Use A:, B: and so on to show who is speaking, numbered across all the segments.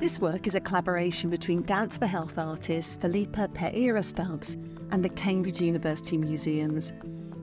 A: This work is a collaboration between Dance for Health artist Filipa Pereira-Stubbs and the Cambridge University Museums.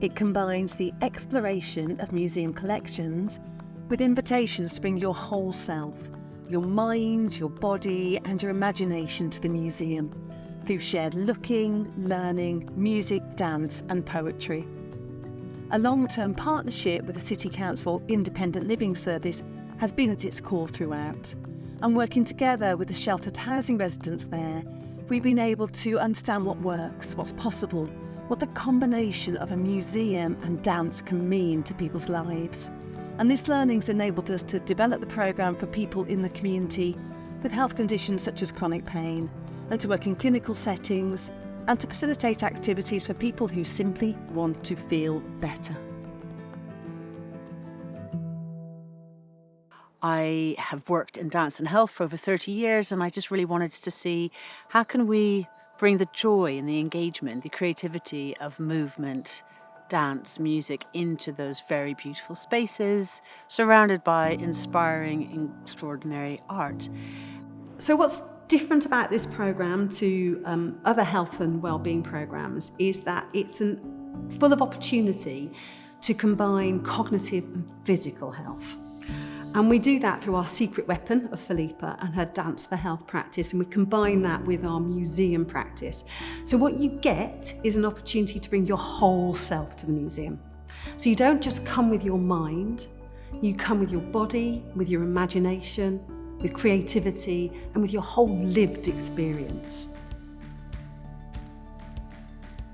A: It combines the exploration of museum collections with invitations to bring your whole self, your mind, your body and your imagination to the museum through shared looking, learning, music, dance and poetry. A long-term partnership with the City Council Independent Living Service has been at its core throughout. And working together with the sheltered housing residents there, we've been able to understand what works, what's possible, what the combination of a museum and dance can mean to people's lives. And this learning's enabled us to develop the programme for people in the community with health conditions such as chronic pain, and to work in clinical settings, and to facilitate activities for people who simply want to feel better.
B: I have worked in dance and health for over 30 years, and I just really wanted to see how can we bring the joy and the engagement, the creativity of movement, dance, music into those very beautiful spaces, surrounded by inspiring, extraordinary art.
C: So what's different about this programme to other health and wellbeing programmes is that it's full of opportunity to combine cognitive and physical health. And we do that through our secret weapon of Filipa and her Dance for Health practice, and we combine that with our museum practice. So what you get is an opportunity to bring your whole self to the museum. So you don't just come with your mind, you come with your body, with your imagination, with creativity, and with your whole lived experience.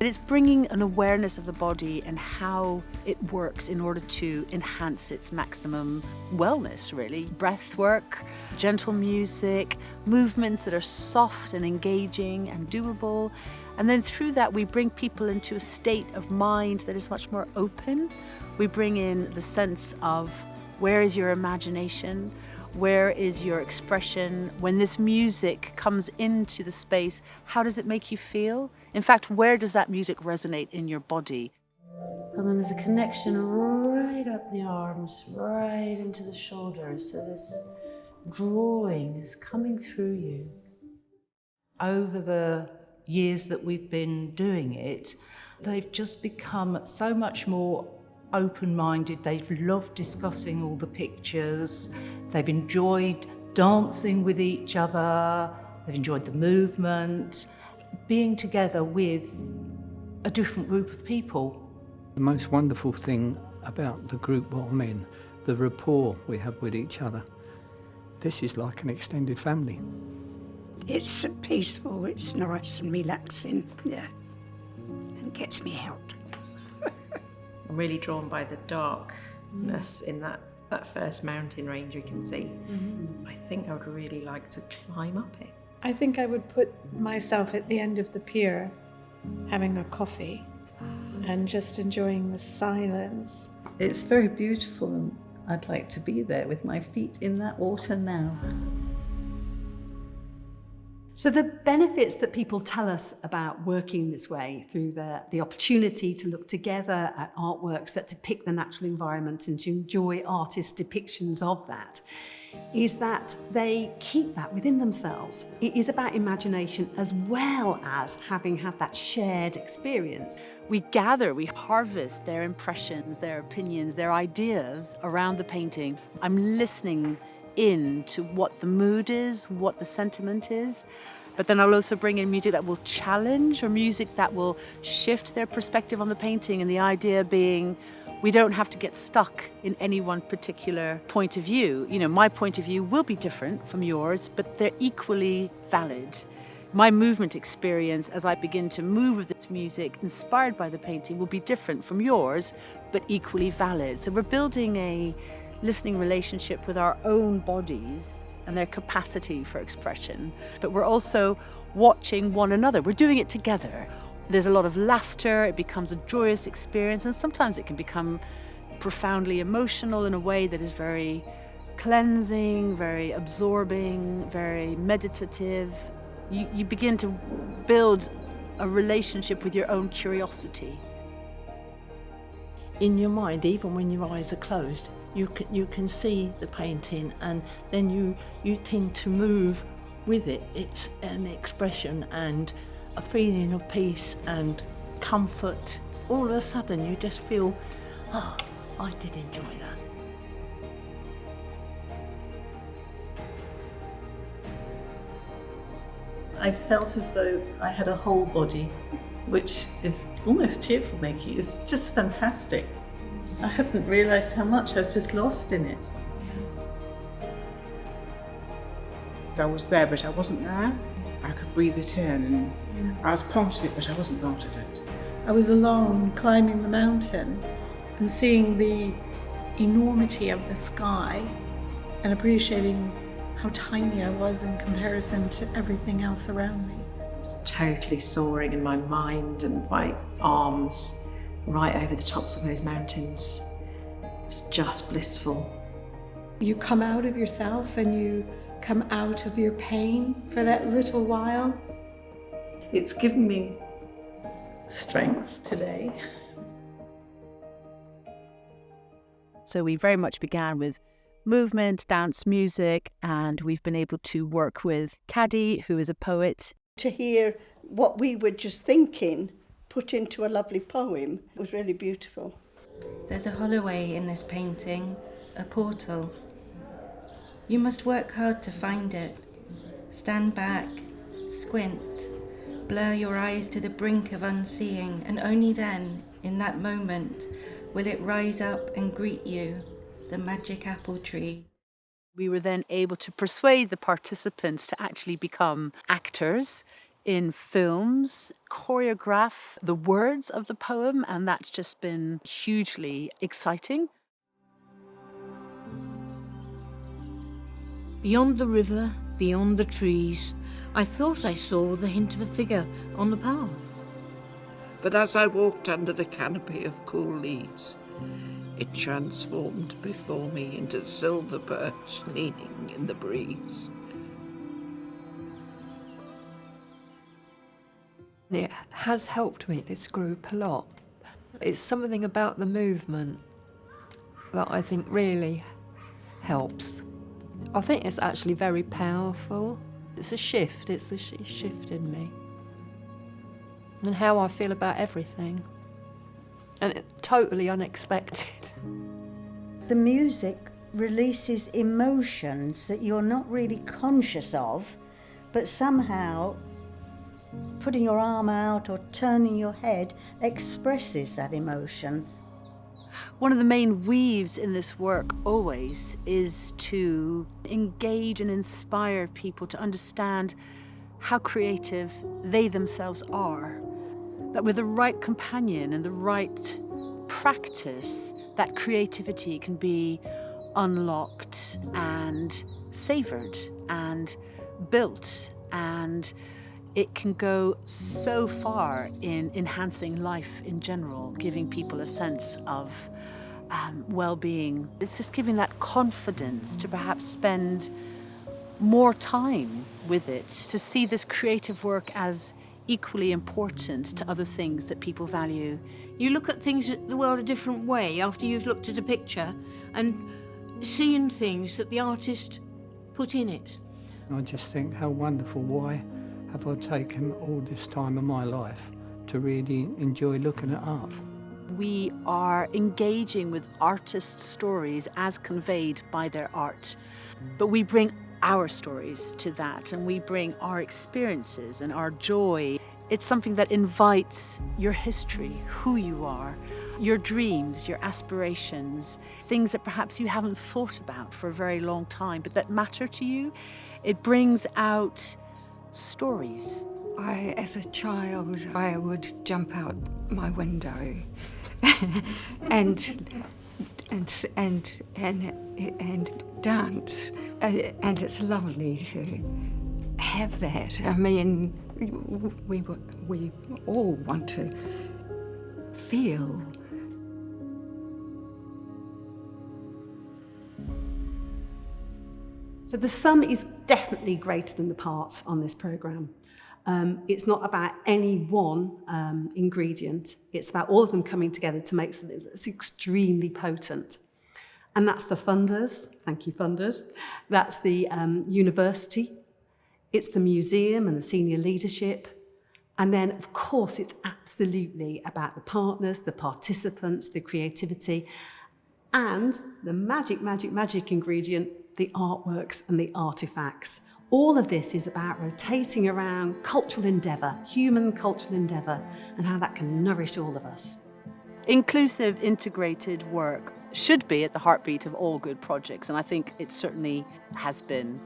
B: It's bringing an awareness of the body and how it works in order to enhance its maximum wellness, really. Breath work, gentle music, movements that are soft and engaging and doable. And then through that, we bring people into a state of mind that is much more open. We bring in the sense of where is your imagination? Where is your expression? When this music comes into the space, how does it make you feel? In fact, where does that music resonate in your body? And then there's a connection right up the arms, right into the shoulders. So this drawing is coming through you.
D: Over the years that we've been doing it, they've just become so much more open-minded. They've loved discussing all the pictures. They've enjoyed dancing with each other. They've enjoyed the movement, being together with a different group of people.
E: The most wonderful thing about the group what I'm in, the rapport we have with each other. This is like an extended family.
F: It's peaceful, it's nice and relaxing, yeah, and gets me out.
G: I'm really drawn by the darkness in that first mountain range we can see. I think I would really like to climb up it.
H: I think I would put myself at the end of the pier having a coffee and just enjoying the silence.
I: It's very beautiful and I'd like to be there with my feet in that water now.
C: So the benefits that people tell us about working this way through the opportunity to look together at artworks that depict the natural environment and to enjoy artists' depictions of that is that they keep that within themselves. It is about imagination as well as having had that shared experience.
B: We gather, we harvest their impressions, their opinions, their ideas around the painting. I'm listening in to what the mood is, what the sentiment is, but then I'll also bring in music that will challenge or music that will shift their perspective on the painting, and the idea being we don't have to get stuck in any one particular point of view. You know, my point of view will be different from yours, but they're equally valid. My movement experience as I begin to move with this music inspired by the painting will be different from yours, but equally valid. So we're building a listening relationship with our own bodies and their capacity for expression, but we're also watching one another. We're doing it together. There's a lot of laughter, it becomes a joyous experience, and sometimes it can become profoundly emotional in a way that is very cleansing, very absorbing, very meditative. You begin to build a relationship with your own curiosity.
J: in your mind, even when your eyes are closed, you can see the painting, and then you tend to move with it. It's an expression and a feeling of peace and comfort. All of a sudden you just feel, oh, I did enjoy that.
I: I felt as though I had a whole body, which is almost tearful making. It's just fantastic. I hadn't realised how much I was just lost in it.
K: I was there, but I wasn't there. I could breathe it in, and I was part of it, but I wasn't part of it.
H: I was alone climbing the mountain and seeing the enormity of the sky and appreciating how tiny I was in comparison to everything else around me.
G: I was totally soaring in my mind and my arms right over the tops of those mountains. It was just blissful.
H: You come out of yourself and you come out of your pain for that little while.
I: It's given me strength today.
B: So we very much began with movement, dance, music, and we've been able to work with Caddy, who is a poet.
L: To hear what we were just thinking put into a lovely poem was really beautiful.
M: There's a holloway in this painting, a portal. You must work hard to find it. Stand back, squint, blur your eyes to the brink of unseeing, and only then, in that moment, will it rise up and greet you, the magic apple tree.
B: We were then able to persuade the participants to actually become actors in films, choreograph the words of the poem, and that's just been hugely exciting.
N: Beyond the river, beyond the trees, I thought I saw the hint of a figure on the path.
O: But as I walked under the canopy of cool leaves, it transformed before me into silver birch leaning in the breeze.
P: It has helped me, this group, a lot. It's something about the movement that I think really helps. I think it's actually very powerful. It's a shift, it's the shift in me. And how I feel about everything. And it's totally unexpected.
Q: The music releases emotions that you're not really conscious of, but somehow putting your arm out or turning your head expresses that emotion.
B: One of the main weaves in this work always is to engage and inspire people to understand how creative they themselves are. That with the right companion and the right practice, that creativity can be unlocked and savoured and built, and it can go so far in enhancing life in general, giving people a sense of well-being. It's just giving that confidence to perhaps spend more time with it, to see this creative work as equally important to other things that people value.
N: You look at things, the world a different way after you've looked at a picture and seeing things that the artist put in it.
E: I just think how wonderful. Why have I taken all this time of my life to really enjoy looking at art?
B: We are engaging with artists' stories as conveyed by their art, but we bring our stories to that, and we bring our experiences and our joy. It's something that invites your history, who you are, your dreams, your aspirations, things that perhaps you haven't thought about for a very long time, but that matter to you. It brings out stories.
R: As a child, I would jump out my window and dance, and it's lovely to have that. I mean, we all want to feel.
C: So the sum is definitely greater than the parts on this programme. It's not about any one ingredient. It's about all of them coming together to make something that's extremely potent. And that's the funders. Thank you, funders. That's the university. It's the museum and the senior leadership. And then, of course, it's absolutely about the partners, the participants, the creativity, and the magic ingredient, the artworks and the artefacts. All of this is about rotating around cultural endeavour, human cultural endeavour, and how that can nourish all of us.
B: Inclusive, integrated work should be at the heartbeat of all good projects, and I think it certainly has been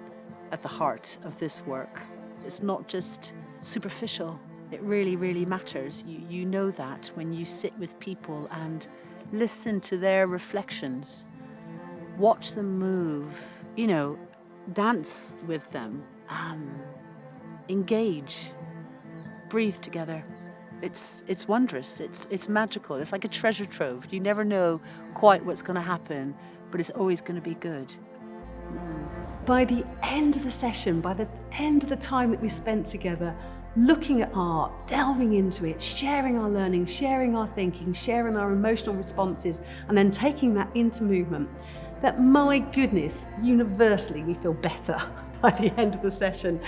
B: at the heart of this work. It's not just superficial. It really, really matters. You know that when you sit with people and listen to their reflections, watch them move, dance with them, engage, breathe together. It's wondrous, it's magical, it's like a treasure trove. You never know quite what's going to happen, but it's always going to be good.
C: By the end of the session, by the end of the time that we spent together, looking at art, delving into it, sharing our learning, sharing our thinking, sharing our emotional responses, and then taking that into movement, that, my goodness, universally we feel better by the end of the session.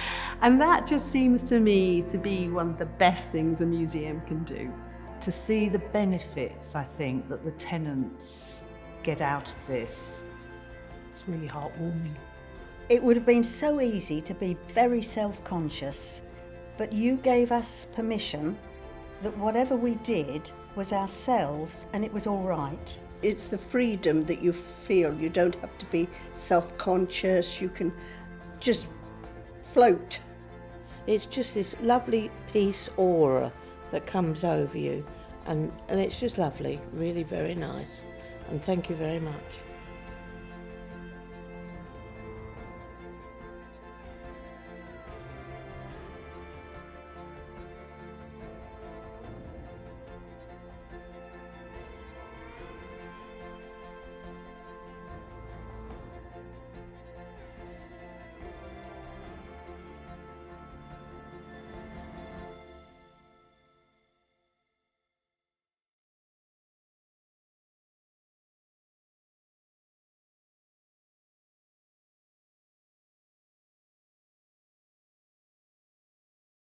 C: And that just seems to me to be one of the best things a museum can do.
D: To see the benefits, I think, that the tenants get out of this, it's really heartwarming.
Q: It would have been so easy to be very self-conscious, but you gave us permission that whatever we did was ourselves and it was all right.
L: It's the freedom that you feel. You don't have to be self-conscious. You can just float.
S: It's just this lovely peace aura that comes over you, and it's just lovely, really very nice. And thank you very much.